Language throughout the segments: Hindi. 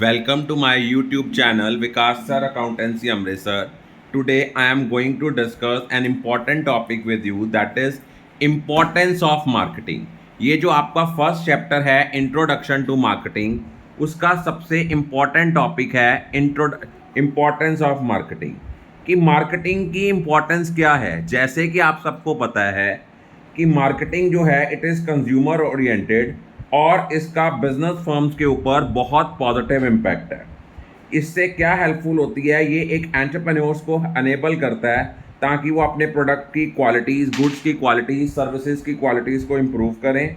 Welcome to my YouTube channel Vikas Sir Accountancy Amritsar. Today I am going to discuss an important topic with you, that is importance of marketing. ये जो आपका फर्स्ट चैप्टर है इंट्रोडक्शन टू मार्केटिंग, उसका सबसे इम्पॉर्टेंट टॉपिक है इम्पोर्टेंस ऑफ मार्केटिंग। कि मार्केटिंग की इम्पोर्टेंस क्या है। जैसे कि आप सबको पता है कि मार्केटिंग जो है इट इज़ कंज्यूमर ओरिएंटेड और इसका बिजनेस फर्म्स के ऊपर बहुत पॉजिटिव इम्पैक्ट है। इससे क्या हेल्पफुल होती है, ये एक एंटरप्रेन्योर्स को अनेबल करता है ताकि वो अपने प्रोडक्ट की क्वालिटीज़, गुड्स की क्वालिटीज़, सर्विसेज की क्वालिटीज़ को इम्प्रूव करें।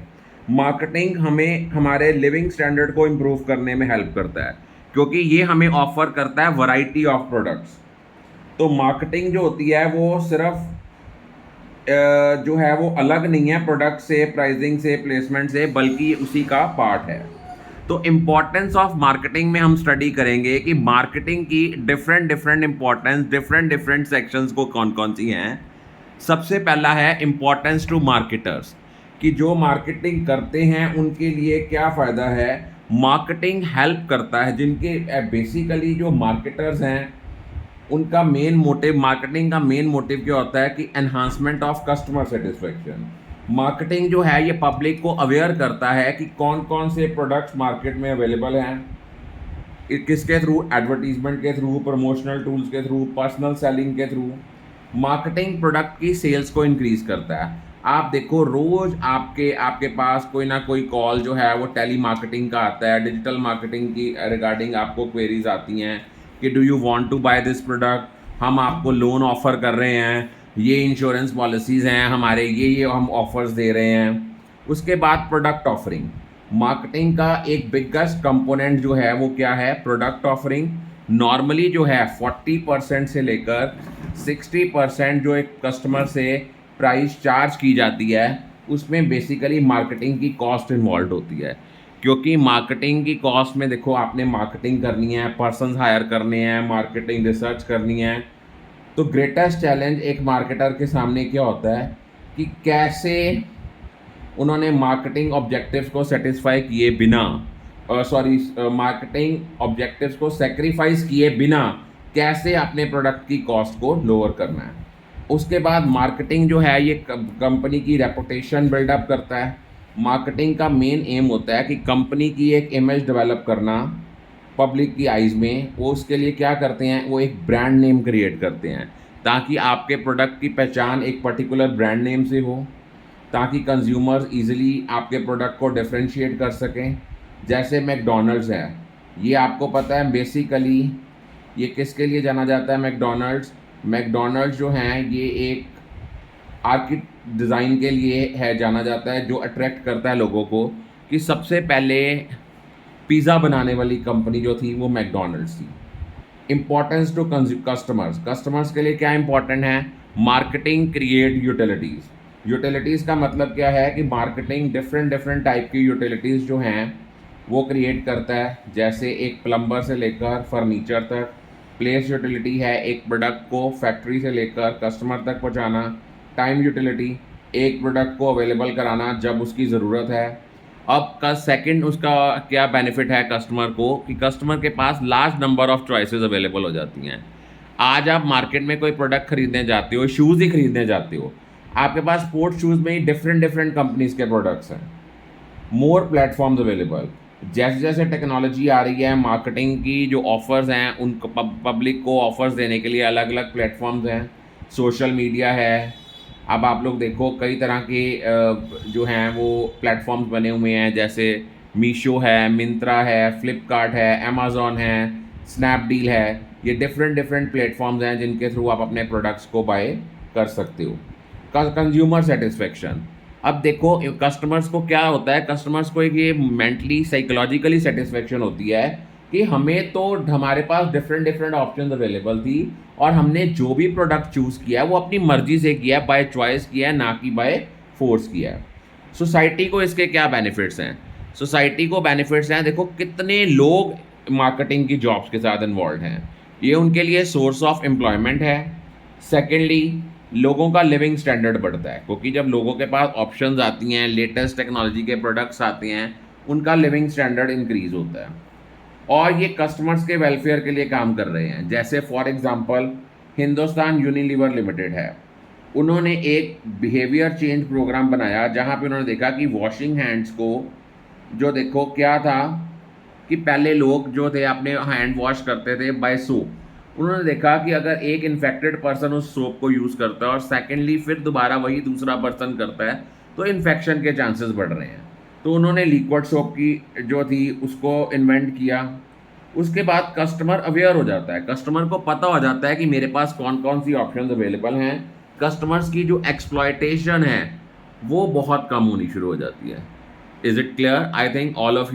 मार्केटिंग हमें हमारे लिविंग स्टैंडर्ड को इम्प्रूव करने में हेल्प करता है, क्योंकि ये हमें ऑफर करता है वैरायटी ऑफ प्रोडक्ट्स। तो मार्केटिंग जो होती है वो सिर्फ जो है वो अलग नहीं है प्रोडक्ट से, प्राइसिंग से, प्लेसमेंट से, बल्कि उसी का पार्ट है। तो इम्पॉर्टेंस ऑफ मार्केटिंग में हम स्टडी करेंगे कि मार्केटिंग की different different importance, different different sections को कौन कौन सी हैं। सबसे पहला है इम्पॉर्टेंस टू मार्केटर्स, कि जो मार्केटिंग करते हैं उनके लिए क्या फ़ायदा है। मार्केटिंग हेल्प करता है जिनके बेसिकली जो मार्केटर्स हैं उनका मेन मोटिव, मार्केटिंग का मेन मोटिव क्या होता है कि enhancement of customer satisfaction. Marketing जो है ये पब्लिक को अवेयर करता है कि कौन कौन से प्रोडक्ट्स मार्केट में अवेलेबल हैं, किसके थ्रू, एडवर्टीजमेंट के थ्रू, प्रमोशनल टूल्स के थ्रू, पर्सनल सेलिंग के थ्रू। मार्केटिंग प्रोडक्ट की सेल्स को इंक्रीज करता है। आप देखो रोज आपके आपके पास कोई ना कोई कॉल जो है वो टेली मार्केटिंग का आता है, डिजिटल मार्केटिंग की रिगार्डिंग आपको क्वेरीज आती हैं कि do you want to buy this product, हम आपको लोन ऑफर कर रहे हैं, ये इंश्योरेंस पॉलिसीज़ हैं हमारे, ये हम ऑफर्स दे रहे हैं। उसके बाद प्रोडक्ट ऑफरिंग, मार्केटिंग का एक बिगेस्ट कंपोनेंट जो है वो क्या है, प्रोडक्ट ऑफरिंग। नॉर्मली जो है 40% से लेकर 60% जो एक कस्टमर से प्राइस चार्ज की जाती है उसमें बेसिकली मार्केटिंग की कॉस्ट इन्वॉल्व होती है। क्योंकि मार्केटिंग की कॉस्ट में देखो, आपने मार्केटिंग करनी है, पर्सन्स हायर करने हैं, मार्केटिंग रिसर्च करनी है। तो ग्रेटेस्ट चैलेंज एक मार्केटर के सामने क्या होता है कि कैसे उन्होंने मार्केटिंग ऑब्जेक्टिव्स को सेटिस्फाई किए बिना, मार्केटिंग ऑब्जेक्टिव्स को सेक्रीफाइस किए बिना कैसे अपने प्रोडक्ट की कॉस्ट को लोअर करना है। उसके बाद मार्केटिंग जो है ये कंपनी की रेपुटेशन बिल्डअप करता है। मार्केटिंग का मेन एम होता है कि कंपनी की एक इमेज डेवलप करना पब्लिक की आइज़ में। वो उसके लिए क्या करते हैं, वो एक ब्रांड नेम क्रिएट करते हैं ताकि आपके प्रोडक्ट की पहचान एक पर्टिकुलर ब्रांड नेम से हो, ताकि कंज्यूमर्स इजीली आपके प्रोडक्ट को डिफरेंशिएट कर सकें। जैसे मैकडॉनल्ड्स है, ये आपको पता है बेसिकली ये किसके लिए जाना जाता है। मैकडॉनल्ड्स मैकडॉनल्ड्स जो हैं ये एक आर्किट डिज़ाइन के लिए है जाना जाता है, जो अट्रैक्ट करता है लोगों को। कि सबसे पहले पिज़्ज़ा बनाने वाली कंपनी जो थी वो मैकडॉनल्ड्स थी। इम्पॉर्टेंस टू कस्टमर्स, कस्टमर्स के लिए क्या इंपॉर्टेंट है, मार्केटिंग क्रिएट यूटिलिटीज़। यूटिलिटीज़ का मतलब क्या है कि मार्केटिंग डिफरेंट डिफरेंट टाइप की यूटिलिटीज़ जो हैं वो क्रिएट करता है। जैसे एक प्लम्बर से लेकर फर्नीचर तक। प्लेस यूटिलिटी है एक प्रोडक्ट को फैक्ट्री से लेकर कस्टमर तक पहुंचाना। टाइम यूटिलिटी, एक प्रोडक्ट को अवेलेबल कराना जब उसकी ज़रूरत है। अब का सेकंड उसका क्या बेनिफिट है कस्टमर को, कि कस्टमर के पास large number of choices available हो जाती हैं। आज आप मार्केट में कोई प्रोडक्ट खरीदने जाते हो, शूज़ ही खरीदने जाते हो, आपके पास स्पोर्ट्स शूज़ में ही डिफरेंट डिफरेंट कंपनीज़ के प्रोडक्ट्स हैं। मोर प्लेटफॉर्म्स अवेलेबल। जैसे जैसे टेक्नोलॉजी आ रही है, मार्केटिंग की जो ऑफ़र्स हैं उनको पब्लिक को ऑफ़र्स देने के लिए अलग अलग प्लेटफॉर्म्स हैं। सोशल मीडिया है, अब आप लोग देखो कई तरह के जो हैं वो प्लेटफॉर्म्स बने हुए हैं। जैसे मीशो है, मिंत्रा है, फ्लिपकार्ट है, अमेज़ॉन है, स्नैपडील है। ये डिफरेंट डिफरेंट प्लेटफॉर्म्स हैं जिनके थ्रू आप अपने प्रोडक्ट्स को बाय कर सकते हो। कंज्यूमर सेटिस्फेक्शन, अब देखो कस्टमर्स को क्या होता है, कस्टमर्स को एक ये मेंटली साइकोलॉजिकली सेटिस्फेक्शन होती है कि हमें तो हमारे पास डिफरेंट डिफरेंट ऑप्शंस अवेलेबल थी और हमने जो भी प्रोडक्ट चूज़ किया है वो अपनी मर्जी से किया है, बाय चॉइस किया है, ना कि बाय फोर्स किया है। सोसाइटी को इसके क्या बेनिफिट्स हैं, सोसाइटी को बेनिफिट्स हैं, देखो कितने लोग मार्केटिंग की जॉब्स के साथ इन्वॉल्व हैं। ये उनके लिए सोर्स ऑफ एम्प्लॉयमेंट है। सेकेंडली, लोगों का लिविंग स्टैंडर्ड बढ़ता है, क्योंकि जब लोगों के पास ऑप्शंस आती हैं, लेटेस्ट टेक्नोलॉजी के प्रोडक्ट्स आते हैं, उनका लिविंग स्टैंडर्ड इंक्रीज़ होता है। और ये कस्टमर्स के वेलफेयर के लिए काम कर रहे हैं। जैसे for example Hindustan Unilever limited है, उन्होंने एक बिहेवियर चेंज प्रोग्राम बनाया जहाँ पे उन्होंने देखा कि वॉशिंग हैंड्स को, जो देखो क्या था कि पहले लोग जो थे अपने हैंड वॉश करते थे बाय सोप। उन्होंने देखा कि अगर एक इन्फेक्टेड पर्सन उस सोप को यूज़ करता है और सेकेंडली फिर दोबारा वही दूसरा पर्सन करता है तो इन्फेक्शन के चांसेस बढ़ रहे हैं। तो उन्होंने लिक्विड सोप की जो थी उसको इन्वेंट किया। उसके बाद कस्टमर अवेयर हो जाता है, कस्टमर को पता हो जाता है कि मेरे पास कौन कौन सी ऑप्शंस अवेलेबल हैं। कस्टमर्स की जो एक्सप्लॉयटेशन है वो बहुत कम होनी शुरू हो जाती है। Is it clear? I think all of